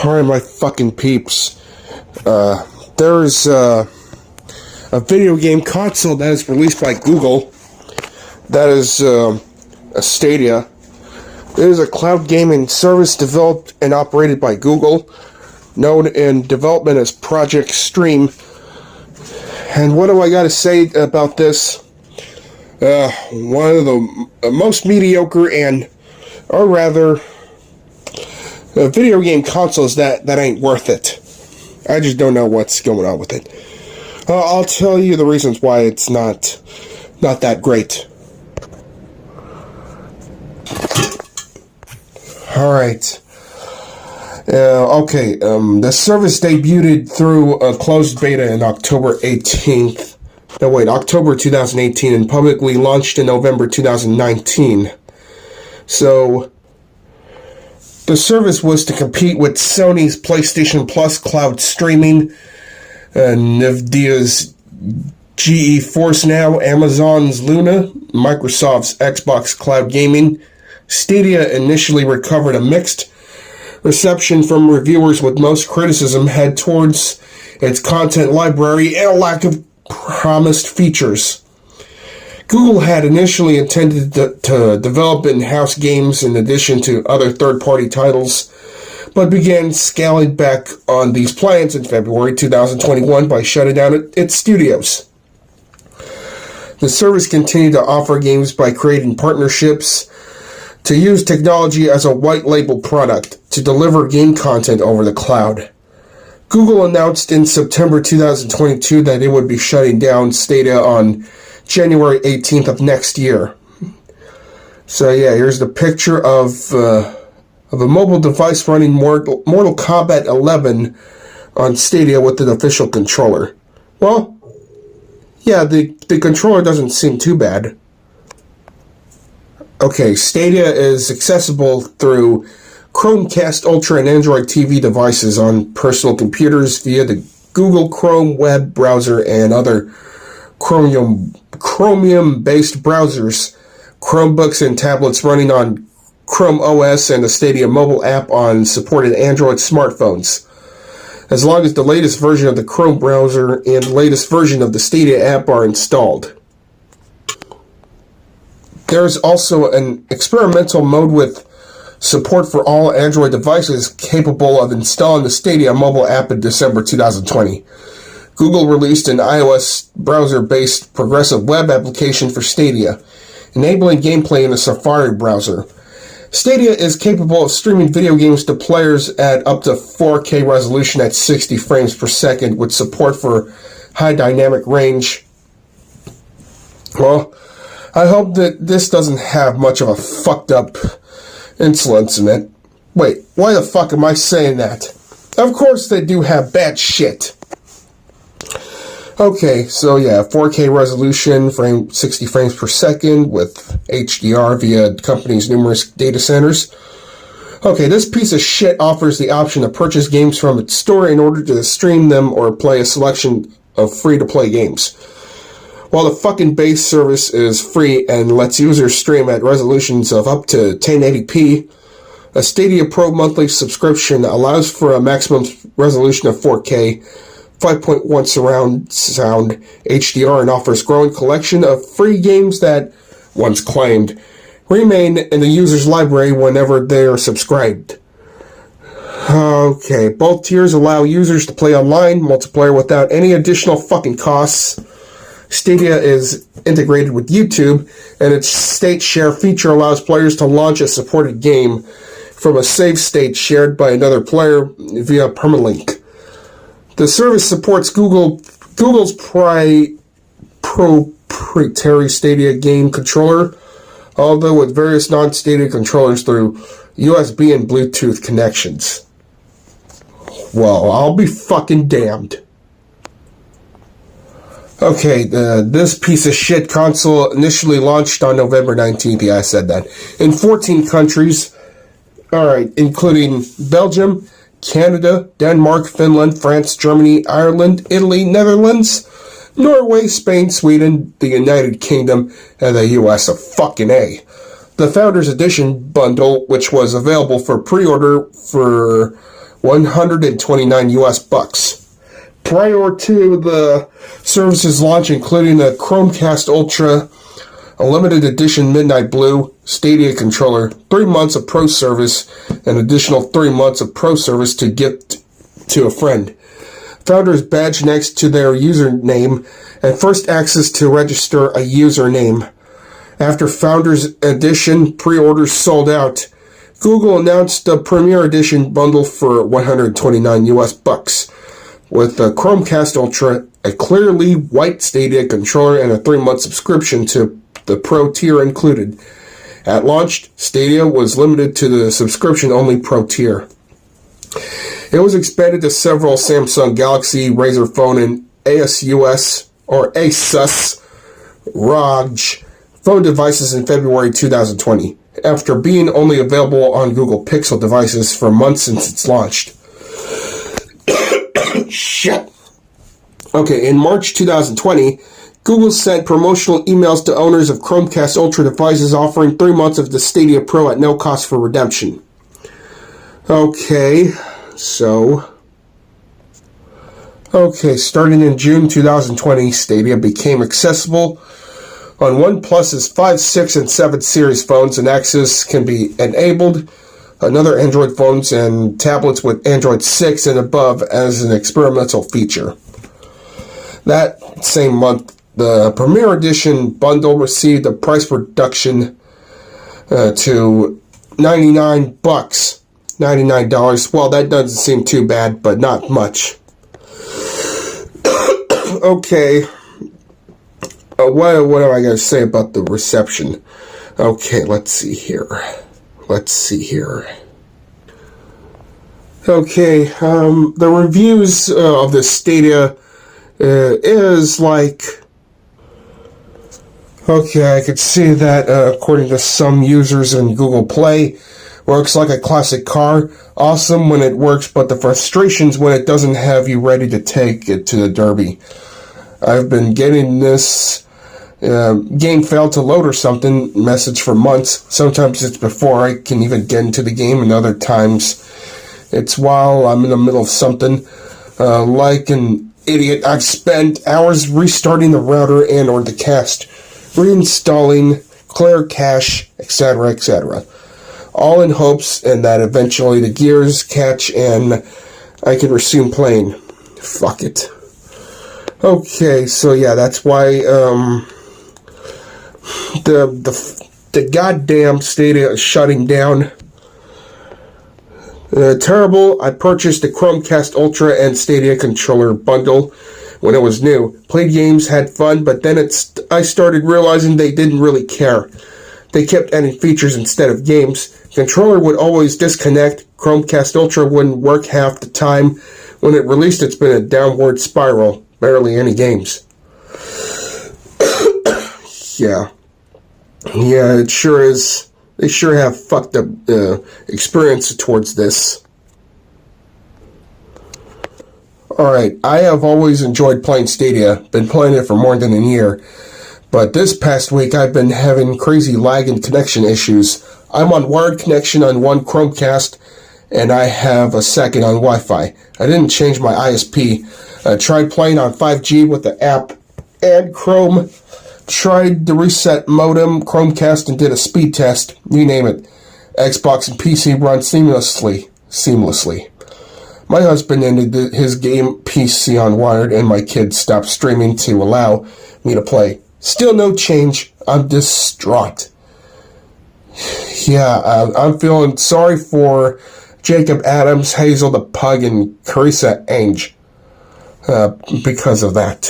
Alright, my fucking peeps. There's a video game console that is released by Google. That is a Stadia. It is a cloud gaming service developed and operated by Google, known in development as Project Stream. And what do I gotta say about this? One of the most mediocre or rather, video game consoles that ain't worth it. I just don't know what's going on with it. I'll tell you the reasons why it's not that great. Alright. The service debuted through a closed beta in October 2018 and publicly launched in November 2019. So, the service was to compete with Sony's PlayStation Plus cloud streaming, Nvidia's GeForce Now, Amazon's Luna, Microsoft's Xbox Cloud Gaming. Stadia initially recovered a mixed reception from reviewers, with most criticism head towards its content library and a lack of promised features. Google had initially intended to develop in-house games in addition to other third-party titles, but began scaling back on these plans in February 2021 by shutting down its studios. The service continued to offer games by creating partnerships to use technology as a white-label product to deliver game content over the cloud. Google announced in September 2022 that it would be shutting down Stadia on January 18th of next year. So yeah, here's the picture of a mobile device running Mortal Kombat 11 on Stadia with an official controller. Well, yeah, the controller doesn't seem too bad. Okay, Stadia is accessible through Chromecast Ultra and Android TV devices on personal computers via the Google Chrome web browser and other Chromium-based browsers, Chromebooks and tablets running on Chrome OS, and the Stadia mobile app on supported Android smartphones. As long as the latest version of the Chrome browser and latest version of the Stadia app are installed. There's also an experimental mode with support for all Android devices capable of installing the Stadia mobile app in December 2020. Google released an iOS browser-based progressive web application for Stadia, enabling gameplay in the Safari browser. Stadia is capable of streaming video games to players at up to 4K resolution at 60 frames per second with support for high dynamic range. Well, I hope that this doesn't have much of a fucked up insolence in it. Wait, why the fuck am I saying that? Of course they do have bad shit. Okay, so yeah, 4K resolution, 60 frames per second with HDR via company's numerous data centers. Okay, this piece of shit offers the option to purchase games from its store in order to stream them or play a selection of free-to-play games. While the fucking base service is free and lets users stream at resolutions of up to 1080p, a Stadia Pro monthly subscription allows for a maximum resolution of 4K, 5.1 surround sound HDR, and offers growing collection of free games that, once claimed, remain in the user's library whenever they are subscribed. Okay, both tiers allow users to play online multiplayer without any additional fucking costs. Stadia is integrated with YouTube, and its state share feature allows players to launch a supported game from a save state shared by another player via permalink. The service supports Google's proprietary Stadia game controller, although with various non-Stadia controllers through USB and Bluetooth connections. Well, I'll be fucking damned. Okay, this piece of shit console initially launched on November 19th, yeah, I said that, in 14 countries, alright, including Belgium, Canada, Denmark, Finland, France, Germany, Ireland, Italy, Netherlands, Norway, Spain, Sweden, the United Kingdom, and the US of fucking A. The Founders Edition bundle, which was available for pre-order for $129 US bucks. Prior to the service's launch, including a Chromecast Ultra, a limited edition Midnight Blue Stadia controller, 3 months of Pro service, an additional 3 months of Pro service to gift to a friend. Founders badge next to their username and first access to register a username. After Founders Edition pre-orders sold out, Google announced the Premier Edition bundle for $129 US bucks, with the Chromecast Ultra, a clearly white Stadia controller, and a 3-month subscription to the Pro tier included. At launch, Stadia was limited to the subscription-only Pro tier. It was expanded to several Samsung Galaxy, Razer Phone, and ASUS ROG phone devices in February 2020, after being only available on Google Pixel devices for months since it's launched. Shit. Okay, in March 2020, Google sent promotional emails to owners of Chromecast Ultra devices offering 3 months of the Stadia Pro at no cost for redemption. Okay, starting in June 2020, Stadia became accessible on OnePlus's 5, 6, and 7 series phones, and access can be enabled on other Android phones and tablets with Android 6 and above as an experimental feature. That same month, the Premier Edition bundle received a price reduction to $99. $99. Well, that doesn't seem too bad, but not much. Okay. What am I going to say about the reception? Okay, let's see here. Okay, the reviews of the Stadia is like... Okay, I could see that according to some users in Google Play, works like a classic car. Awesome when it works, but the frustrations when it doesn't have you ready to take it to the derby. I've been getting this game failed to load or something message for months. Sometimes it's before I can even get into the game, and other times it's while I'm in the middle of something. Like an idiot, I've spent hours restarting the router and or the cast, reinstalling, clear cache, etc., etc. All in hopes and that eventually the gears catch and I can resume playing. Fuck it. Okay, so yeah, that's why the goddamn Stadia is shutting down. Terrible. I purchased the Chromecast Ultra and Stadia controller bundle when it was new. Played games, had fun, but then I started realizing they didn't really care. They kept adding features instead of games. Controller would always disconnect. Chromecast Ultra wouldn't work half the time. When it released, it's been a downward spiral. Barely any games. Yeah, it sure is. They sure have fucked up experience towards this. Alright, I have always enjoyed playing Stadia. Been playing it for more than a year. But this past week, I've been having crazy lag and connection issues. I'm on wired connection on one Chromecast, and I have a second on Wi-Fi. I didn't change my ISP. I tried playing on 5G with the app and Chrome. Tried the reset modem, Chromecast, and did a speed test. You name it. Xbox and PC run seamlessly. My husband ended his game PC on wired, and my kids stopped streaming to allow me to play. Still no change. I'm distraught. Yeah, I'm feeling sorry for Jacob Adams, Hazel the Pug, and Carissa Ainge because of that.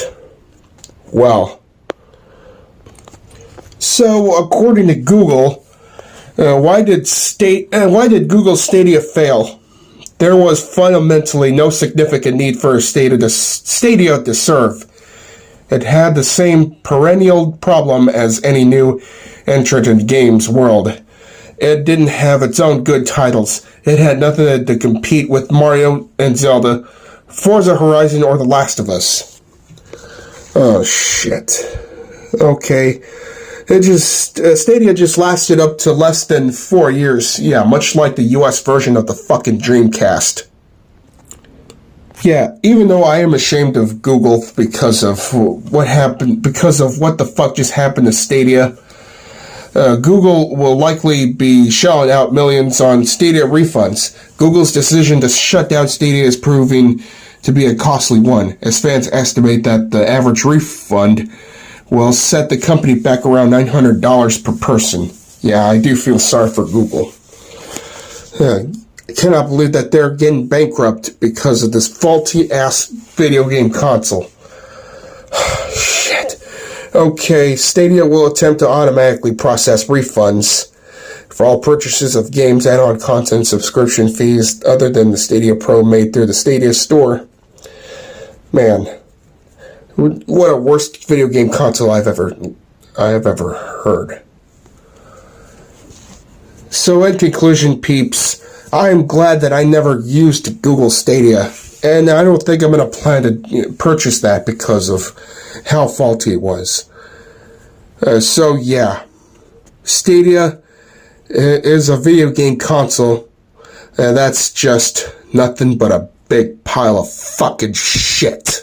Well, so according to Google, why did Google Stadia fail? There was fundamentally no significant need for Stadia to serve. It had the same perennial problem as any new entrant in games world. It didn't have its own good titles. It had nothing to compete with Mario and Zelda, Forza Horizon, or The Last of Us. Oh, shit. Okay. Stadia just lasted up to less than 4 years. Yeah, much like the US version of the fucking Dreamcast. Yeah, even though I am ashamed of Google because of what happened, because of what the fuck just happened to Stadia, Google will likely be shelling out millions on Stadia refunds. Google's decision to shut down Stadia is proving to be a costly one, as fans estimate that the average refund will set the company back around $900 per person. Yeah, I do feel sorry for Google. I cannot believe that they're getting bankrupt because of this faulty-ass video game console. Shit. Okay, Stadia will attempt to automatically process refunds for all purchases of games, add-on content, subscription fees, other than the Stadia Pro made through the Stadia store. Man, what a worst video game console I have ever heard. So in conclusion, peeps, I am glad that I never used Google Stadia, and I don't think I'm going to plan to purchase that because of how faulty it was. So yeah, Stadia is a video game console, and that's just nothing but a big pile of fucking shit.